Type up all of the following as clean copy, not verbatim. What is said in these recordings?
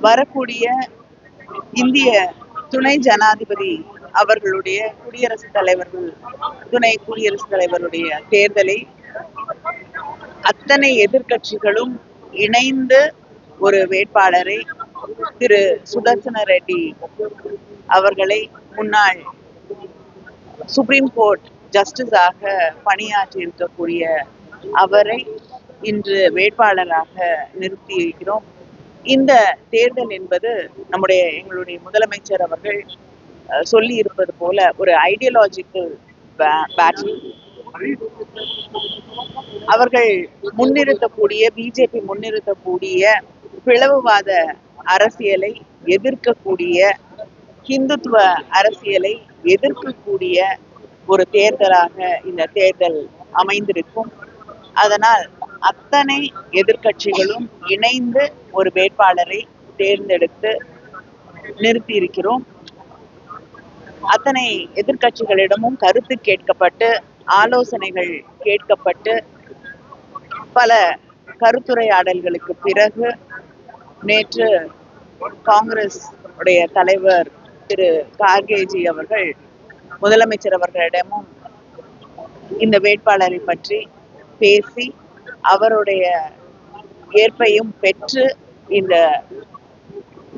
வரக்கூடிய இந்திய துணை ஜனாதிபதி அவர்களுடைய துணை குடியரசுத் தலைவருடைய தேர்தலை அத்தனை எதிர்கட்சிகளும் இணைந்து ஒரு வேட்பாளரை திரு சுதர்சன ரெட்டி அவர்களை முன்னாள் சுப்ரீம் கோர்ட் ஜஸ்டிஸாக பணியாற்றி இருக்கக்கூடிய அவரை இன்று வேட்பாளராக நிறுத்தி இருக்கிறோம். இந்த தேர்தல் என்பது எங்களுடைய முதலமைச்சர் அவர்கள் சொல்லி இருப்பது போல ஒரு ஐடியாலஜிக்கல் பேட்டில். அவர்கள் பிஜேபி முன்னிறுத்தக்கூடிய பிளவுவாத அரசியலை எதிர்க்கக்கூடிய, ஹிந்துத்துவ அரசியலை எதிர்க்கக்கூடிய ஒரு தேர்தலாக இந்த தேர்தல் அமைந்திருக்கும். அதனால் அத்தனை எதிர்கட்சிகளும் இணைந்து ஒரு வேட்பாளரை தேர்ந்தெடுத்து நிறுத்தி இருக்கிறோம். அத்தனை எதிர்கட்சிகளிடமும் கருத்து கேட்கப்பட்டு, ஆலோசனைகள் கேட்கப்பட்டு, பல கருத்துரையாடல்களுக்கு பிறகு நேற்று காங்கிரஸ் உடைய தலைவர் திரு கார்கேஜி அவர்கள் முதலமைச்சர் அவர்களிடமும் இந்த வேட்பாளரை பற்றி பேசி அவருடைய ஏற்பையும் பெற்று இந்த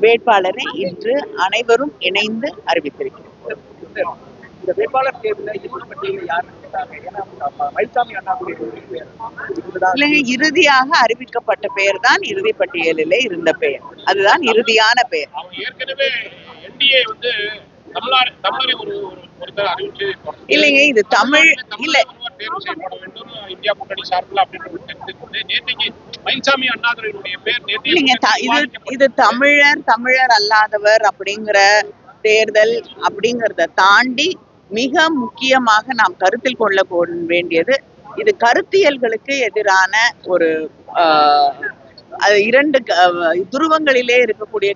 வேட்பாளரை இன்று அனைவரும் இணைந்து அறிவித்திருக்கிறோம். இந்த வேட்பாளர் தேர்தலில் இறுதியாக அறிவிக்கப்பட்ட பெயர் தான் இறுதி பட்டியலிலே இருந்த பெயர். அதுதான் இறுதியான பெயர். இல்லைங்க, இது தமிழ் இல்ல. இது தமிழர் அல்லாதவர் அப்படிங்கிற தேர்தல் அப்படிங்கறத தாண்டி மிக முக்கியமாக நாம் கருத்தில் கொள்ள வேண்டியது, இது கருத்தியல்களுக்கு எதிரான ஒரு இரண்டு துருவங்களிலே இருக்கக்கூடிய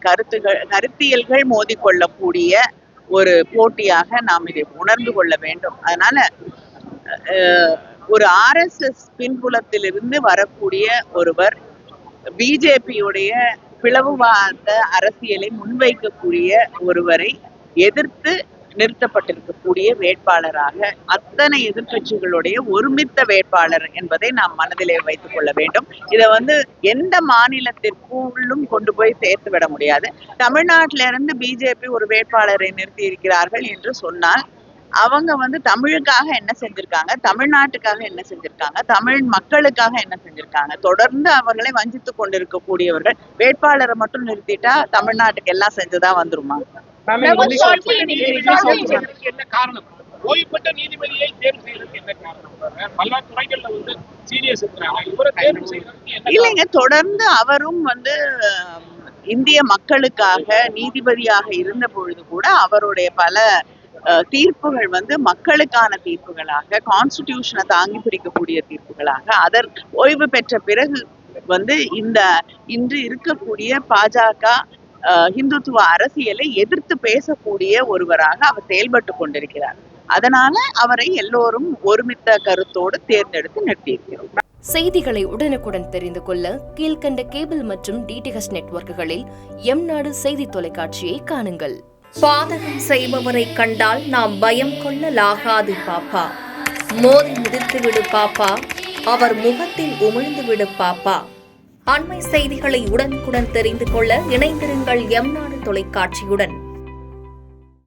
கருத்தியல்கள் மோதிக்கொள்ளக்கூடிய ஒரு போட்டியாக நாம் இதை உணர்ந்து கொள்ள வேண்டும். அதனால ஒரு RSS பின்புலத்திலிருந்து வரக்கூடிய ஒருவர் பிஜேபியுடைய பிளவுவாத அரசியலை முன்வைக்கக்கூடிய ஒருவரை எதிர்த்து நிறுத்தப்பட்டிருக்கக்கூடிய வேட்பாளராக அத்தனை எதிர்கட்சிகளுடைய ஒருமித்த வேட்பாளர் என்பதை நாம் மனதிலே வைத்துக் கொள்ள வேண்டும். இதை எந்த மாநிலத்திற்குள்ளும் கொண்டு போய் சேர்த்து விட முடியாது. தமிழ்நாட்டில இருந்து பிஜேபி ஒரு வேட்பாளரை நிறுத்தி இருக்கிறார்கள் என்று சொன்னால் அவங்க தமிழுக்காக என்ன செஞ்சிருக்காங்க, தமிழ்நாட்டுக்காக என்ன செஞ்சிருக்காங்க, தமிழ் மக்களுக்காக என்ன செஞ்சிருக்காங்க? தொடர்ந்து அவர்களை வஞ்சித்துக் கொண்டிருக்கக்கூடியவர்கள் வேட்பாளரை மட்டும் நிறுத்திட்டா தமிழ்நாட்டுக்கு எல்லாம் செஞ்சுதான் வந்துருமா? இல்லைங்க, தொடர்ந்து அவரும் இந்திய மக்களுக்காக நீதிபதியாக இருந்த பொழுது கூட அவருடைய பல தீர்ப்புகள் மக்களுக்கான தீர்ப்புகளாக, கான்ஸ்டிடியூஷனை தாங்கி பிடிக்கக்கூடிய தீர்ப்புகளாக, அதற்கு ஓய்வு பெற்ற பிறகு இன்று இருக்கக்கூடிய பாஜக ஹிந்துத்துவ அரசியலை எதிர்த்து பேசக்கூடிய ஒருவராக அவர் செயல்பட்டு கொண்டிருக்கிறார். அதனால அவரை எல்லோரும் ஒருமித்த கருத்தோடு தேர்ந்தெடுத்து நிறுத்தியிருக்கிறோம். செய்திகளை உடனுக்குடன் தெரிந்து கொள்ள கீழ்கண்ட கேபிள் மற்றும் DTH நெட்வொர்க்குகளில் எம்நாடு செய்தி தொலைக்காட்சியை காணுங்கள். பாதகம் செய்பவரை கண்டால் நாம் பயம் கொள்ளலாகாது பாப்பா. மோதி மிதித்து விடு பாப்பா, அவர் முகத்தில் உமிழ்ந்து விடு பாப்பா. அண்மை செய்திகளை உடனுக்குடன் தெரிந்து கொள்ள இணைந்திருங்கள் எம்நாடு தொலைக்காட்சியுடன்.